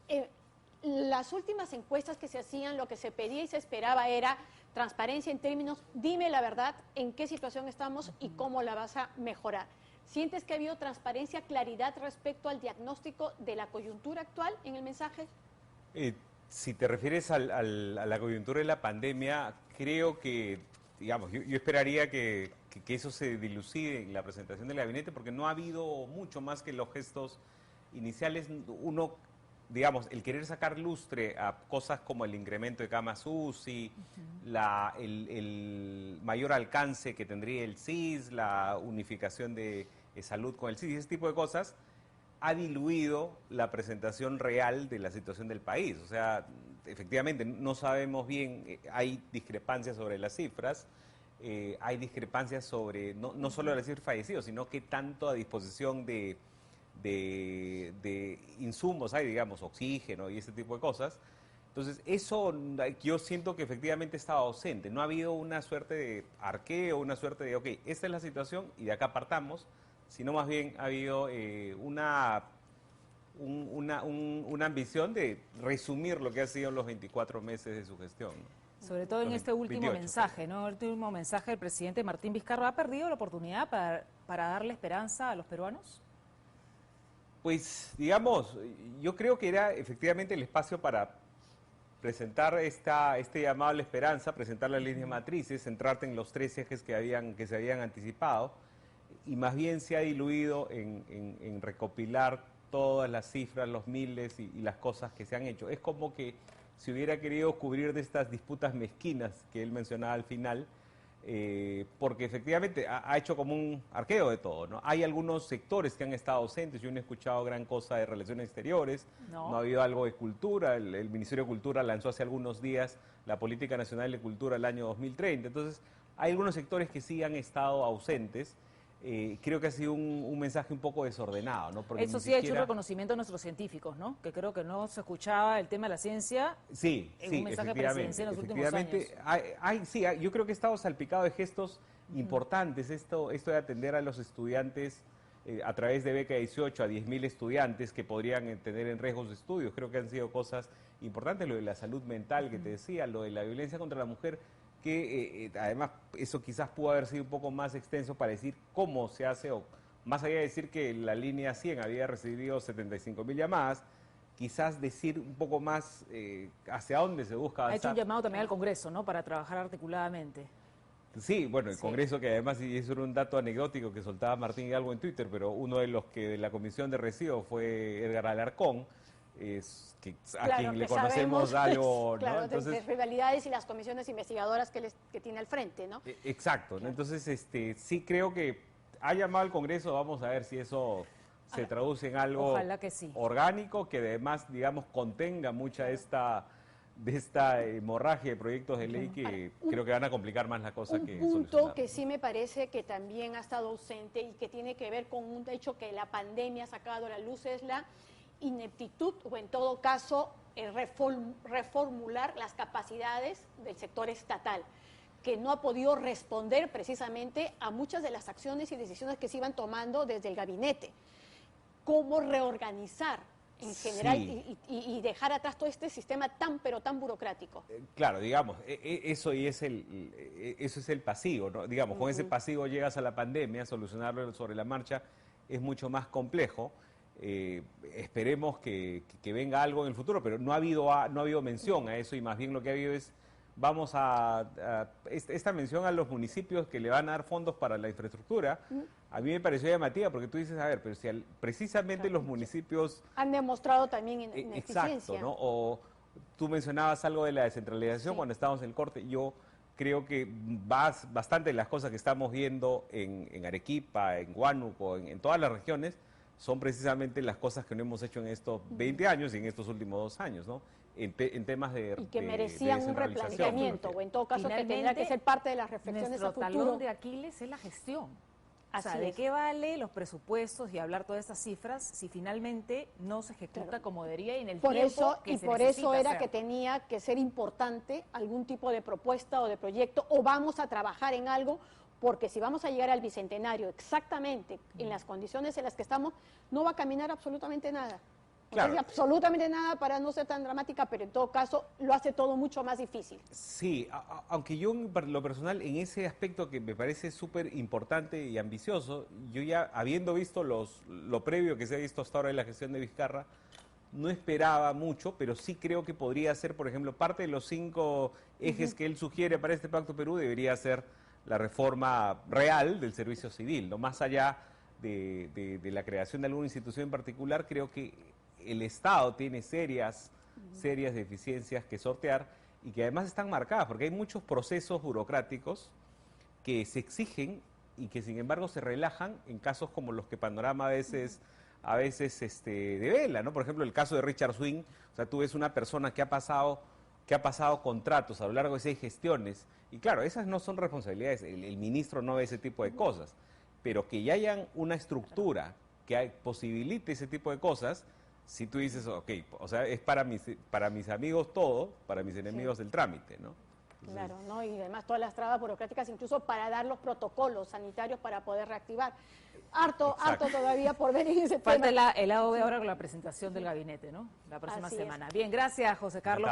eh, las últimas encuestas que se hacían, lo que se pedía y se esperaba era transparencia en términos, dime la verdad, en qué situación estamos y cómo la vas a mejorar. ¿Sientes que ha habido transparencia, claridad respecto al diagnóstico de la coyuntura actual en el mensaje? Si te refieres a la coyuntura de la pandemia, creo que, digamos, yo esperaría que eso se dilucide en la presentación del gabinete, porque no ha habido mucho más que los gestos iniciales. Uno, digamos, el querer sacar lustre a cosas como el incremento de camas UCI, el mayor alcance que tendría el CIS, la unificación de salud con el CIS, ese tipo de cosas, ha diluido la presentación real de la situación del país. O sea, efectivamente, no sabemos bien, hay discrepancias sobre las cifras, hay discrepancias sobre, no solo las cifras fallecidos, sino que tanto a disposición de insumos hay, digamos, oxígeno y ese tipo de cosas. Entonces, eso yo siento que efectivamente estaba ausente. No ha habido una suerte de arqueo, una suerte de, ok, esta es la situación y de acá partamos, sino más bien ha habido una ambición de resumir lo que ha sido los 24 meses de su gestión. Sobre todo en este último 28, mensaje, ¿no? El último mensaje del presidente Martín Vizcarra. ¿Ha perdido la oportunidad para darle esperanza a los peruanos? Pues, digamos, yo creo que era efectivamente el espacio para presentar este llamado a la esperanza, presentar las líneas matrices, centrarte en los 3 ejes que se habían anticipado, y más bien se ha diluido en recopilar todas las cifras, los miles y las cosas que se han hecho. Es como que si hubiera querido cubrir de estas disputas mezquinas que él mencionaba al final, porque efectivamente ha hecho como un arqueo de todo, ¿no? Hay algunos sectores que han estado ausentes, yo no he escuchado gran cosa de relaciones exteriores, no ha habido algo de cultura, el Ministerio de Cultura lanzó hace algunos días la Política Nacional de Cultura el año 2030, entonces hay algunos sectores que sí han estado ausentes. Creo que ha sido un mensaje un poco desordenado, ¿no? Porque eso sí ha hecho un reconocimiento a nuestros científicos, ¿no? Que creo que no se escuchaba el tema de la ciencia en un mensaje presidencial en los últimos años. Yo creo que ha estado salpicado de gestos importantes, esto de atender a los estudiantes a través de beca 18 a 10.000 estudiantes que podrían tener en riesgo sus estudios. Creo que han sido cosas importantes, lo de la salud mental que te decía, lo de la violencia contra la mujer, que además eso quizás pudo haber sido un poco más extenso para decir cómo se hace, o más allá de decir que la línea 100 había recibido 75.000 llamadas, quizás decir un poco más hacia dónde se busca avanzar. Ha hecho un llamado también al Congreso, ¿no?, para trabajar articuladamente. Sí, bueno, el Congreso, que además, y eso era un dato anecdótico que soltaba Martín Hidalgo en Twitter, pero uno de los que de la Comisión de Residuo fue Edgar Alarcón, a quien le conocemos sabemos, algo, ¿no? Claro, entonces, de rivalidades y las comisiones investigadoras que tiene al frente, ¿no? Exacto, ¿no? Entonces sí creo que ha llamado al Congreso, vamos a ver si eso se traduce en algo ojalá que sí, orgánico, que además, digamos, contenga mucha de esta hemorragia de proyectos de ley que creo que van a complicar más la cosa que solucionar. Un punto que ¿no? sí me parece que también ha estado ausente y que tiene que ver con un hecho que la pandemia ha sacado a la luz es la ineptitud o en todo caso reformular las capacidades del sector estatal, que no ha podido responder precisamente a muchas de las acciones y decisiones que se iban tomando desde el gabinete. ¿Cómo reorganizar en general y dejar atrás todo este sistema tan burocrático? Claro, digamos, eso es el pasivo, ¿no? Digamos, con ese pasivo llegas a la pandemia, solucionarlo sobre la marcha es mucho más complejo. Esperemos que venga algo en el futuro, pero no ha habido mención a eso, y más bien lo que ha habido es esta mención a los municipios que le van a dar fondos para la infraestructura. A mí me pareció llamativa porque tú dices, a ver, pero si precisamente los municipios han demostrado también ineficiencia. Exacto, ¿no? O tú mencionabas algo de la descentralización cuando estábamos en el corte. Yo creo que bastante de las cosas que estamos viendo en Arequipa, en Huánuco, en todas las regiones, son precisamente las cosas que no hemos hecho en estos 20 años y en estos últimos 2 años, ¿no? En temas de y que merecían un replanteamiento, o en todo caso que tendrá que ser parte de las reflexiones a futuro. Nuestro talón de Aquiles es la gestión. O sea, ¿de qué vale los presupuestos y hablar todas estas cifras si finalmente no se ejecuta como debería y en el tiempo que se necesita? Por eso era que tenía que ser importante algún tipo de propuesta o de proyecto, o vamos a trabajar en algo, porque si vamos a llegar al bicentenario exactamente en las condiciones en las que estamos, no va a caminar absolutamente nada. Claro. No sé si absolutamente nada para no ser tan dramática, pero en todo caso lo hace todo mucho más difícil. Sí, aunque yo en lo personal, en ese aspecto que me parece súper importante y ambicioso, yo ya habiendo visto lo previo que se ha visto hasta ahora en la gestión de Vizcarra, no esperaba mucho, pero sí creo que podría ser, por ejemplo, parte de los 5 ejes que él sugiere para este Pacto Perú debería ser la reforma real del servicio civil, ¿no? Más allá de la creación de alguna institución en particular, creo que el Estado tiene serias deficiencias que sortear y que además están marcadas, porque hay muchos procesos burocráticos que se exigen y que sin embargo se relajan en casos como los que Panorama a veces devela, ¿no? Por ejemplo, el caso de Richard Swing, o sea, tú ves una persona que ha pasado contratos a lo largo de 6 gestiones, y claro, esas no son responsabilidades, el ministro no ve ese tipo de cosas, pero que ya hayan una estructura que posibilite ese tipo de cosas, si tú dices, ok, o sea, es para mis amigos todo, para mis enemigos el trámite, ¿no? Entonces, claro, ¿no? Y además todas las trabas burocráticas, incluso para dar los protocolos sanitarios para poder reactivar. Harto todavía por ver en ese tema. Falta el AOB ahora con la presentación del gabinete, ¿no? La próxima semana. Bien, gracias, José Carlos.